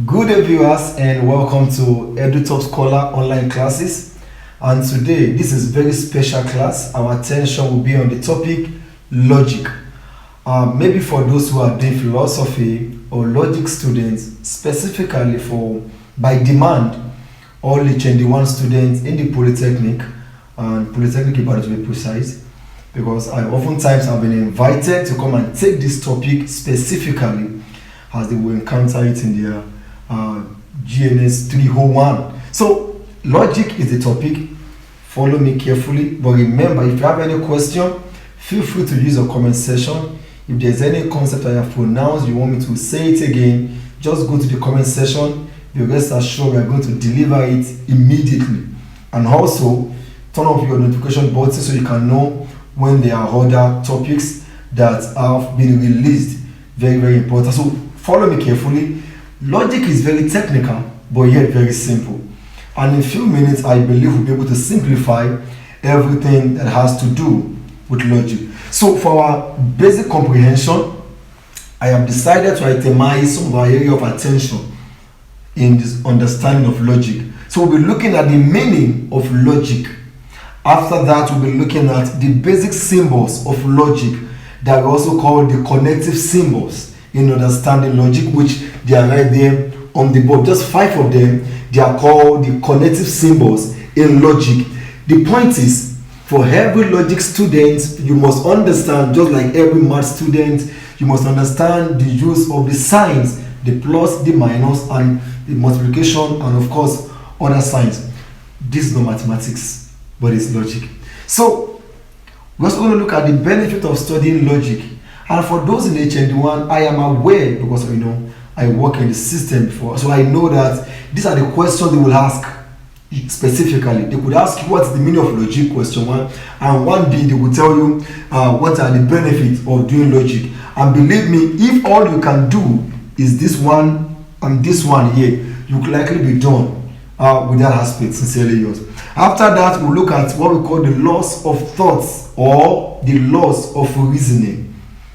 Good day viewers and welcome to EduTop Scholar online classes. And today this is very special class. Our attention will be on the topic logic. Maybe for those who are doing philosophy or logic students, specifically for by demand, all HND1 students in the Polytechnic and Polytechnic about to be precise, because I oftentimes have been invited to come and take this topic specifically as they will encounter it in their GNS 301. So logic is the topic. Follow me carefully, but remember, if you have any question, feel free to use a comment section. If there's any concept I have pronounced you want me to say it again, just go to the comment section. You rest assured we are going to deliver it immediately. And also turn off your notification button so you can know when there are other topics that have been released. Very important. So follow me carefully. Logic is very technical, but yet very simple. And in a few minutes, I believe we'll be able to simplify everything that has to do with logic. So for our basic comprehension, I have decided to itemize some of our area of attention in this understanding of logic. So we'll be looking at the meaning of logic. After that, we'll be looking at the basic symbols of logic that are also called the connective symbols in understanding logic, which they are right there on the board. Just 5 of them. They are called the connective symbols in logic. The point is, for every logic student, you must understand, just like every math student, you must understand the use of the signs, the plus, the minus, and the multiplication, and of course, other signs. This is not mathematics, but it's logic. So, we're also going to look at the benefit of studying logic. And for those in HND1, I am aware, because I work in the system before, so I know that these are the questions they will ask specifically. They could ask you what's the meaning of logic, question 1, and 1B, they will tell you what are the benefits of doing logic. And believe me, if all you can do is this one and this one here, you could likely be done with that aspect, sincerely yours. After that, we'll look at what we call the laws of thoughts or the laws of reasoning.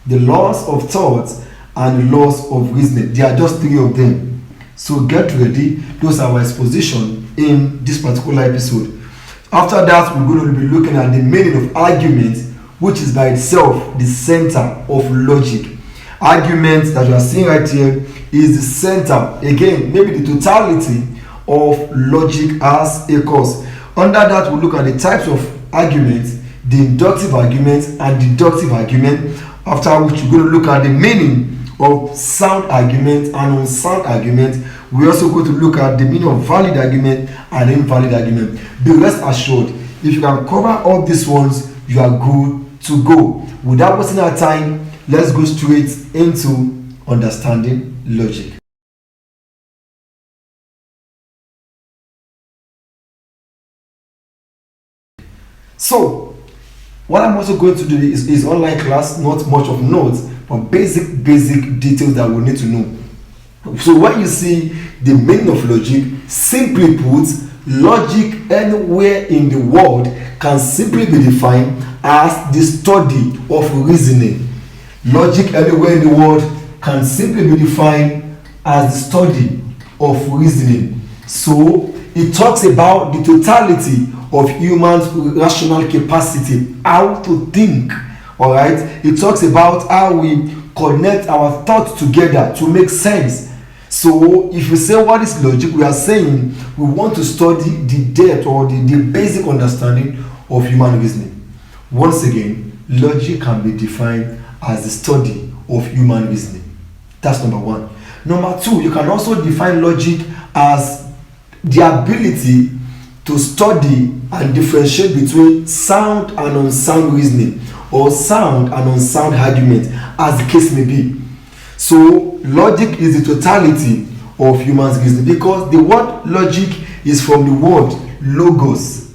The laws of thoughts and the laws of reasoning. There are just 3 of them. So get ready. Those are our exposition in this particular episode. After that, we're going to be looking at the meaning of argument, which is by itself the center of logic. Argument that you are seeing right here is the center, again, maybe the totality of logic as a course. Under that, we'll look at the types of arguments, the inductive argument and deductive argument. After which we're going to look at the meaning of sound argument and unsound argument. We're also going to look at the meaning of valid argument and invalid argument. Be rest assured, if you can cover all these ones, you are good to go. Without wasting our time, let's go straight into understanding logic. So, what I'm also going to do is online class, not much of notes, but basic details that we need to know. So when you see the meaning of logic, simply put, logic anywhere in the world can simply be defined as the study of reasoning. Logic anywhere in the world can simply be defined as the study of reasoning. So it talks about the totality of human's rational capacity, how to think. All right, it talks about how we connect our thoughts together to make sense. So if you say what is logic, we are saying we want to study the depth or the basic understanding of human reasoning. Once again, logic can be defined as the study of human reasoning. That's number 1. Number 2, you can also define logic as the ability to study and differentiate between sound and unsound reasoning or sound and unsound argument, as the case may be. So logic is the totality of human reasoning, because the word logic is from the word logos,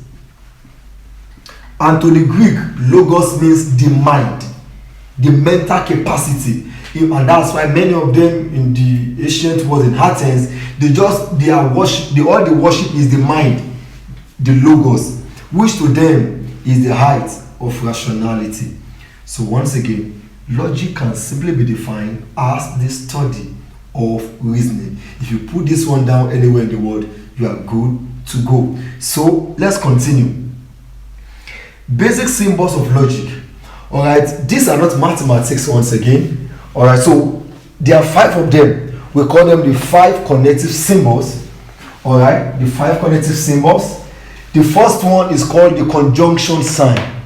and to the Greek, logos means the mind, the mental capacity. And that's why many of them in the ancient world in Athens, all the worship is the mind, the logos, which to them is the height of rationality. So once again, logic can simply be defined as the study of reasoning. If you put this one down anywhere in the world, you are good to go. So let's continue. Basic symbols of logic. All right, these are not mathematics once again. All right, so there are 5 of them. We call them the 5 connective symbols. All right, the 5 connective symbols. The first one is called the conjunction sign.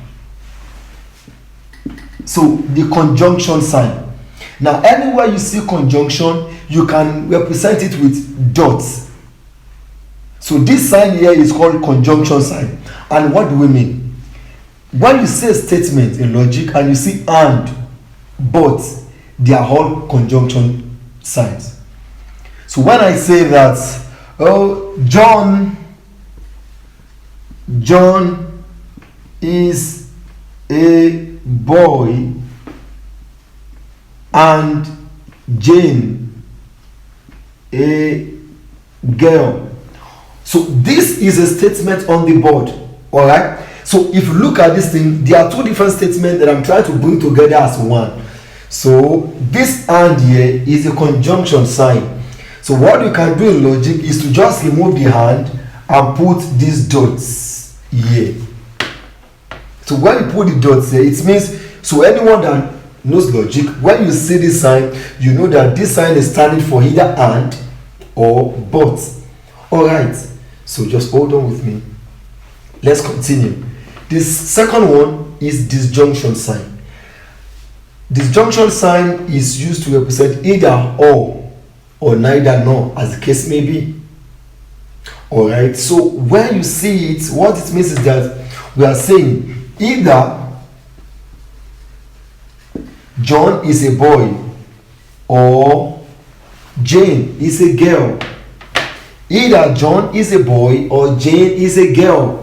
So the conjunction sign. Now, anywhere you see conjunction, you can represent it with dots. So this sign here is called conjunction sign. And what do we mean? When you say a statement in logic and you see and, but, they are all conjunction signs. So when I say that, oh, John is a boy and Jane a girl. So this is a statement on the board. All right. So if you look at this thing, there are 2 different statements that I'm trying to bring together as one. So this and here is a conjunction sign. So what you can do in logic is to just remove the and put these dots here. So when you put the dots here, it means, so anyone that knows logic, when you see this sign, you know that this sign is standing for either and or but. All right. So just hold on with me. Let's continue. This second one is disjunction sign. Disjunction sign is used to represent either or neither nor, as the case may be. All right. So when you see it, what it means is that we are saying either John is a boy or Jane is a girl. Either John is a boy or Jane is a girl.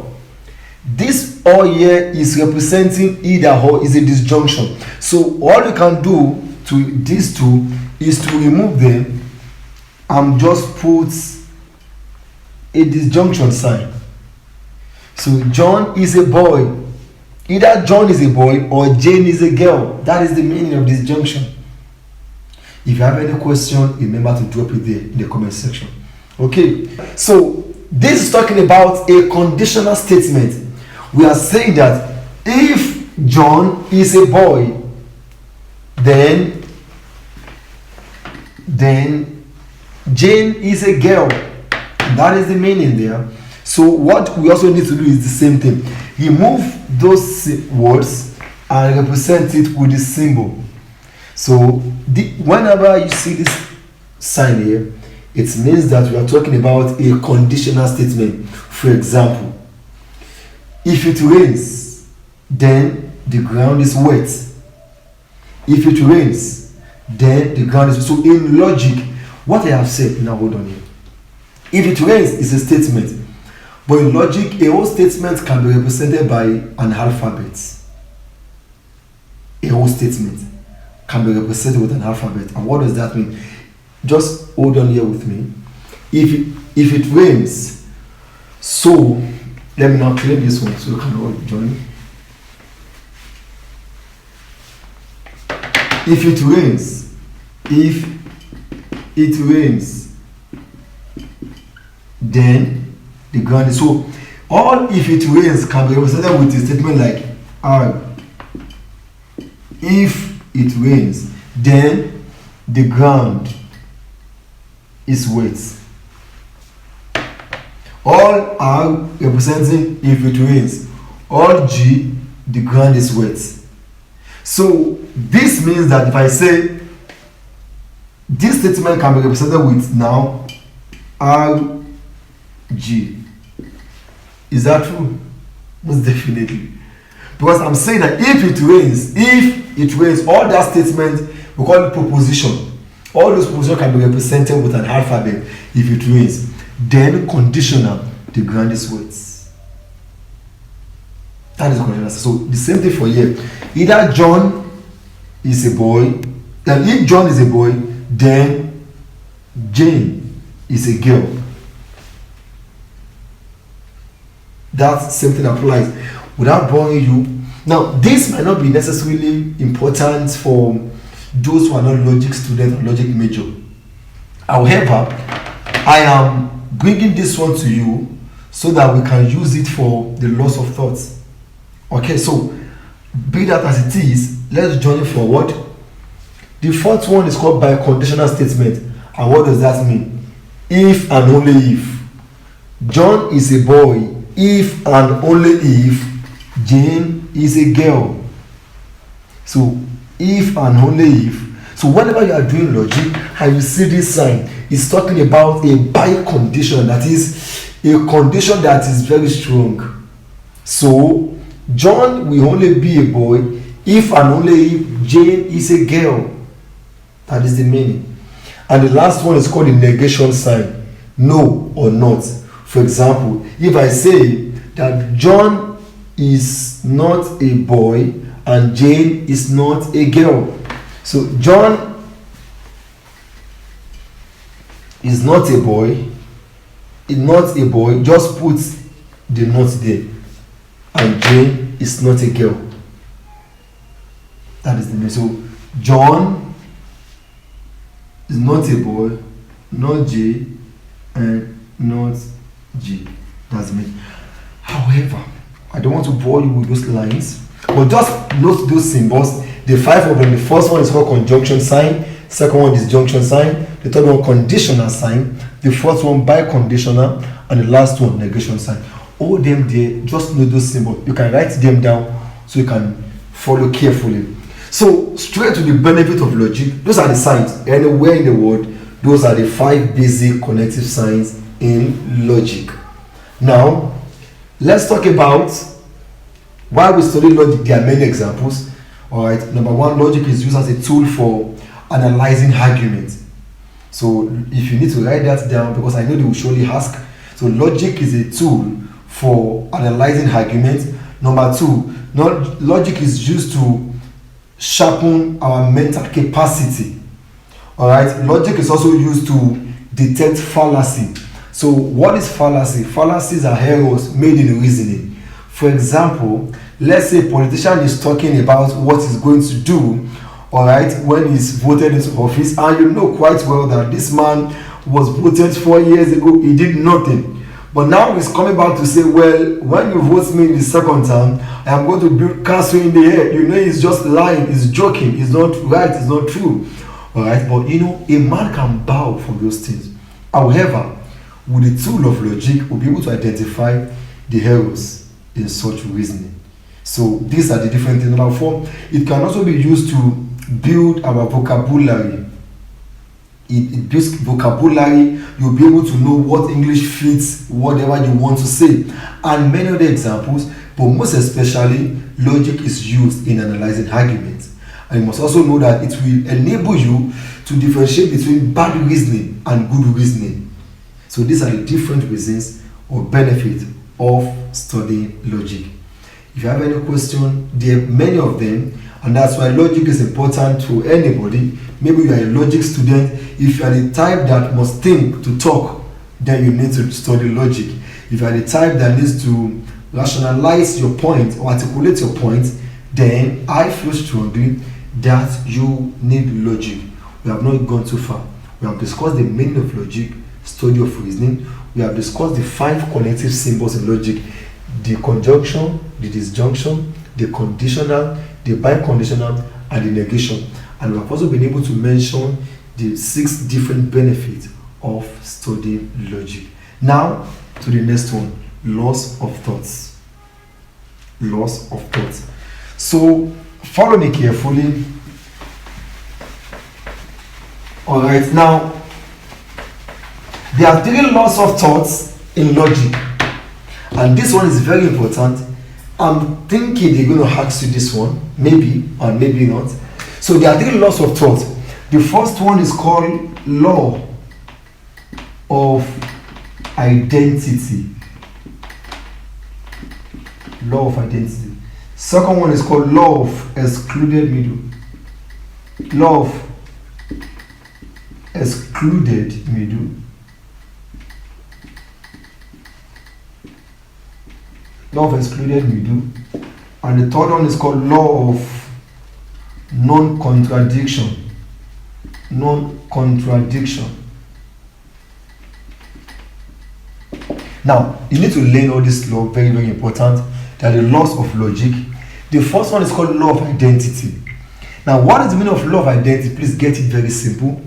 This or here is representing either or, is a disjunction. So all you can do to these two is to remove them and just put a disjunction sign. So John is a boy. Either John is a boy or Jane is a girl. That is the meaning of disjunction. If you have any question, remember to drop it there in the comment section. Okay, so this is talking about a conditional statement. We are saying that if John is a boy, then Jane is a girl. That is the meaning there. So what we also need to do is the same thing. Remove those words and represent it with the symbol. So whenever you see this sign here, it means that we are talking about a conditional statement. For example, if it rains, then the ground is wet. If it rains, then the ground is. So in logic, what I have said, now hold on here. If it rains is a statement, but in logic, a whole statement can be represented by an alphabet. A whole statement can be represented with an alphabet. And what does that mean? Just hold on here with me. If it rains, so let me now claim this one so you can all join me. If it rains, then the ground is. So all if it rains can be represented with a statement like R. If it rains, then the ground is wet. All R representing if it rains. All G, the ground is wet. So this means that if I say this statement can be represented with now R G. Is that true? Most definitely. Because I'm saying that if it rains, all that statement we call it proposition. All those propositions can be represented with an alphabet. If it rains, then conditional, the ground is wet. That is conditional. So the same thing for here. Either John is a boy, and if John is a boy, then Jane is a girl. That same thing applies without boring you. Now, this might not be necessarily important for those who are not logic students or logic major. However, I am bringing this one to you so that we can use it for the laws of thoughts. Okay, so be that as it is, let's journey forward. The fourth one is called by conditional statement. And what does that mean? If and only if. John is a boy if and only if Jane is a girl. So if and only if. So whenever you are doing logic and you see this sign, it's talking about a by condition, that is a condition that is very strong. So John will only be a boy if and only if Jane is a girl. That is the meaning. And the last one is called the negation sign. No or not. For example, if I say that John is not a boy and Jane is not a girl. So John is not a boy, just put the not there. And Jane is not a girl. That is the meaning. So John is not a boy, not J, and not G. That's me. However, I don't want to bore you with those lines, but just note those symbols. The 5 of them. The first one is called conjunction sign. Second one is disjunction sign. The third one conditional sign. The fourth one biconditional, and the last one negation sign. All them there. Just know those symbols. You can write them down so you can follow carefully. So straight to the benefit of logic. Those are the signs. Anywhere in the world, those are the 5 basic connective signs in logic. Now, let's talk about why we study logic. There are many examples. All right. Number 1, logic is used as a tool for analyzing arguments. So if you need to write that down, because I know they will surely ask. So logic is a tool for analyzing arguments. Number 2, logic is used to sharpen our mental capacity. All right. Logic is also used to detect fallacy. So what is fallacy? Fallacies are errors made in reasoning. For example, let's say a politician is talking about what he's going to do, all right, when he's voted into office, and you know quite well that this man was voted 4 years ago, he did nothing. But now he's coming back to say, well, when you vote me in the second term, I am going to build castle in the air. You know, he's just lying, he's joking, he's not right, it's not true. All right, but you know, a man can bow for those things. However, with the tool of logic, we'll be able to identify the errors in such reasoning. So these are the different things. Number 4, it can also be used to build our vocabulary. It builds vocabulary. You'll be able to know what English fits whatever you want to say, and many other examples. But most especially, logic is used in analyzing arguments. And you must also know that it will enable you to differentiate between bad reasoning and good reasoning. So these are the different reasons or benefits of studying logic. If you have any question, there are many of them, and that's why logic is important to anybody. Maybe you are a logic student. If you are the type that must think to talk, then you need to study logic. If you are the type that needs to rationalize your point or articulate your point, then I feel strongly that you need logic. We have not gone too far. We have discussed the meaning of logic, study of reasoning. We have discussed the 5 connective symbols in logic: the conjunction, the disjunction, the conditional, the biconditional, and the negation. And we have also been able to mention the 6 different benefits of studying logic. Now to the next one: laws of thoughts. Laws of thoughts. So follow me carefully. All right, now there are 3 laws of thoughts in logic, and this one is very important. I'm thinking they're going to ask you this one, maybe or maybe not. So there are 3 laws of thought. The first one is called law of identity. Law of identity. Second one is called law of excluded middle. Law of excluded middle. Law of excluded middle. And the third one is called law of non-contradiction. Non-contradiction. Now, you need to learn all this law, very, very important. There are the laws of logic. The first one is called law of identity. Now, what is the meaning of law of identity? Please get it very simple.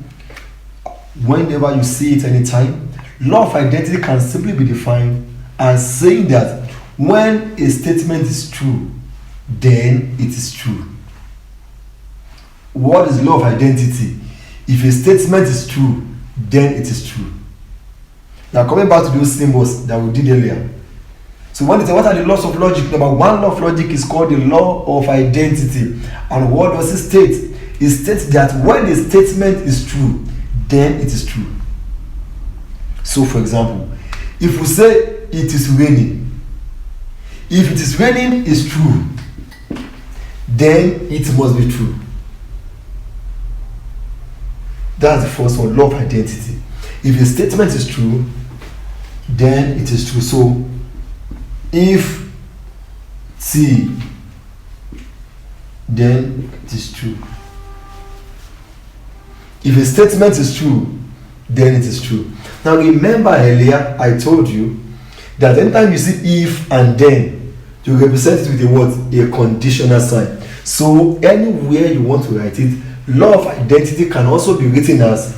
Whenever you see it anytime, law of identity can simply be defined as saying that when a statement is true, then it is true. What is law of identity? If a statement is true, then it is true. Now, coming back to those symbols that we did earlier. So when they say what are the laws of logic? Number one law of logic is called the law of identity. And what does it state? It states that when a statement is true, then it is true. So for example, if we say it is raining, if it is raining is true, then it must be true. That's the first one, law of identity. If a statement is true, then it is true. So if T, then it is true. If a statement is true, then it is true. Now remember earlier I told you that anytime you see if and then, you represent it with a what? A conditional sign. So anywhere you want to write it, law of identity can also be written as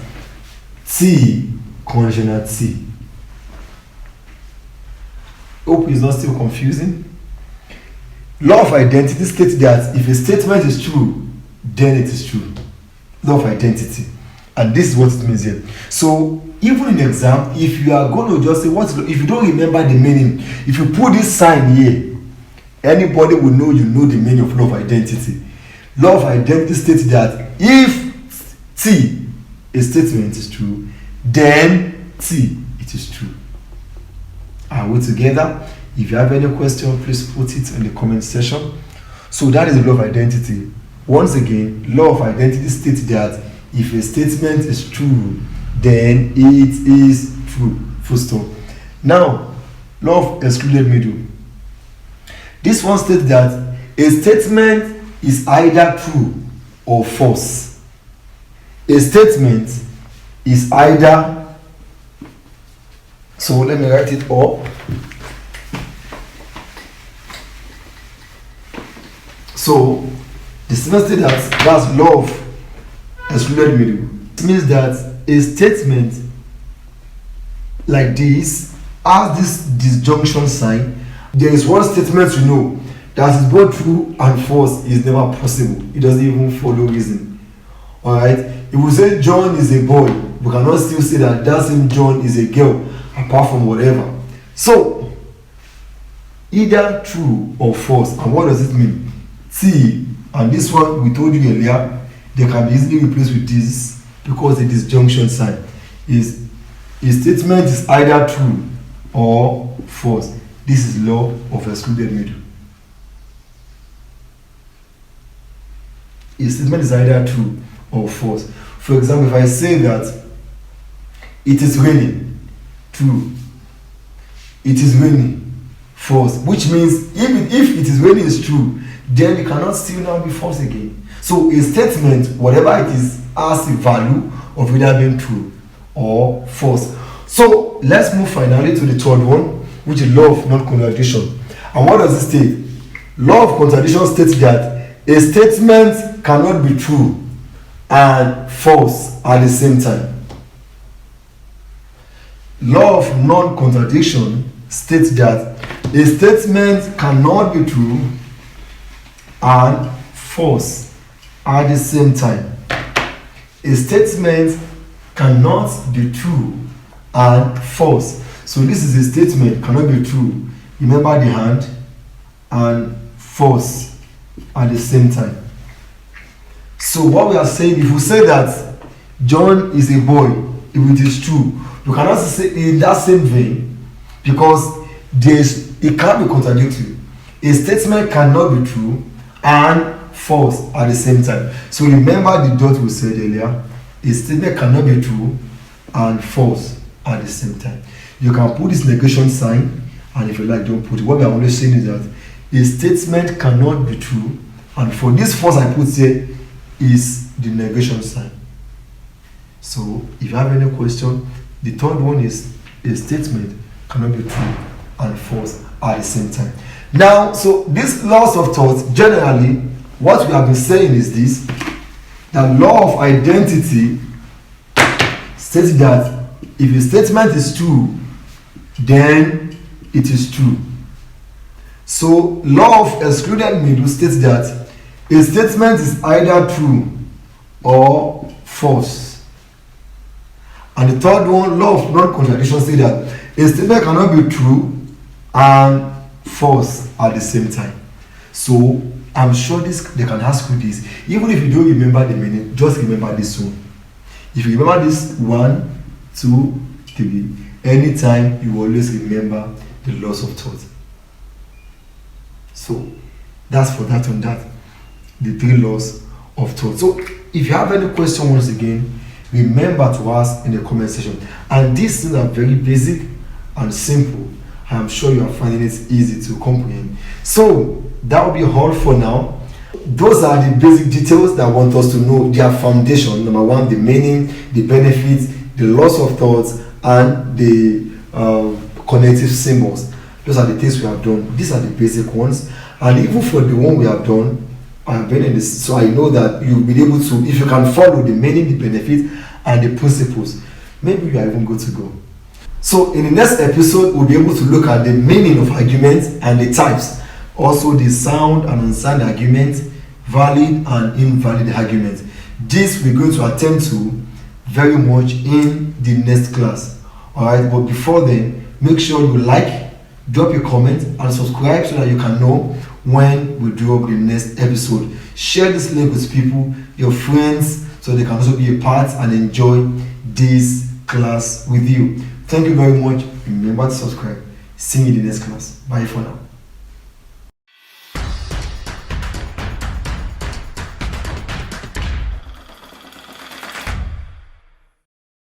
T conditional T. Hope it's not still confusing. Law of identity states that if a statement is true, then it is true. Law of identity. And this is what it means here. So even in exam, if you are going to just say what, if you don't remember the meaning, if you put this sign here, anybody will know you know the meaning of law of identity. Law of identity states that if T, a statement is true, then T, it is true. Are we together? If you have any question, please put it in the comment section. So that is the law of identity. Once again, law of identity states that if a statement is true, then it is true. Full stop. Now, law of excluded middle. This one states that a statement is either true or false. A statement is either, so let me write it up. So the statement states that that's law of excluded middle. It means that a statement like this has this disjunction sign. There is one statement you know that is both true and false is never possible. It doesn't even follow reason. Alright? If we say John is a boy, we cannot still say that same John is a girl, apart from whatever. So either true or false. And what does it mean? T, and this one we told you earlier, they can be easily replaced with this because the disjunction sign is a statement is either true or false. This is law of excluded middle. A statement is either true or false. For example, if I say that it is raining, true. It is raining, false. Which means if it is raining is true, then it cannot still now be false again. So a statement, whatever it is, has a value of either being true or false. So let's move finally to the third one, which is law of non-contradiction. And what does it state? Law of contradiction states that a statement cannot be true and false at the same time. Law of non-contradiction states that a statement cannot be true and false at the same time. A statement cannot be true and false. So this is a statement cannot be true. Remember the hand, and false at the same time. So what we are saying, if we say that John is a boy, if it is true, you cannot say in that same vein, because it can't be contradictory. A statement cannot be true and false at the same time. So remember the dot we said earlier. A statement cannot be true and false at the same time. You can put this negation sign, and if you like, don't put it. What we are always saying is that a statement cannot be true, and for this false I put here is the negation sign. So if you have any question, the third one is a statement cannot be true and false at the same time. Now, so these laws of thought, generally, what we have been saying is this: that law of identity states that if a statement is true, then it is true. So, law of excluded middle states that a statement is either true or false. And the third one, law of non-contradiction, states that a statement cannot be true and false at the same time. So, I'm sure they can ask you this. Even if you don't remember the meaning, just remember this one. If you remember this 1, 2, 3, anytime you always remember the laws of thought. So that's for that on that. The 3 laws of thought. So if you have any question, once again, remember to ask in the comment section. And these things are very basic and simple. I am sure you are finding it easy to comprehend. So that will be all for now. Those are the basic details that I want us to know. Their foundation. Number 1, the meaning, the benefits, the laws of thoughts, and the connective symbols. Those are the things we have done. These are the basic ones. And even for the one we have done, I have been in this, so I know that you'll be able to, if you can follow the meaning, the benefits, and the principles, maybe you are even good to go. So in the next episode, we'll be able to look at the meaning of arguments and the types. Also the sound and unsound arguments, valid and invalid arguments. This we're going to attempt to very much in the next class. Alright, but before then, make sure you like, drop your comment, and subscribe so that you can know when we drop the next episode. Share this link with people, your friends, so they can also be a part and enjoy this class with you. Thank you very much. Remember to subscribe. See you in the next class. Bye for now.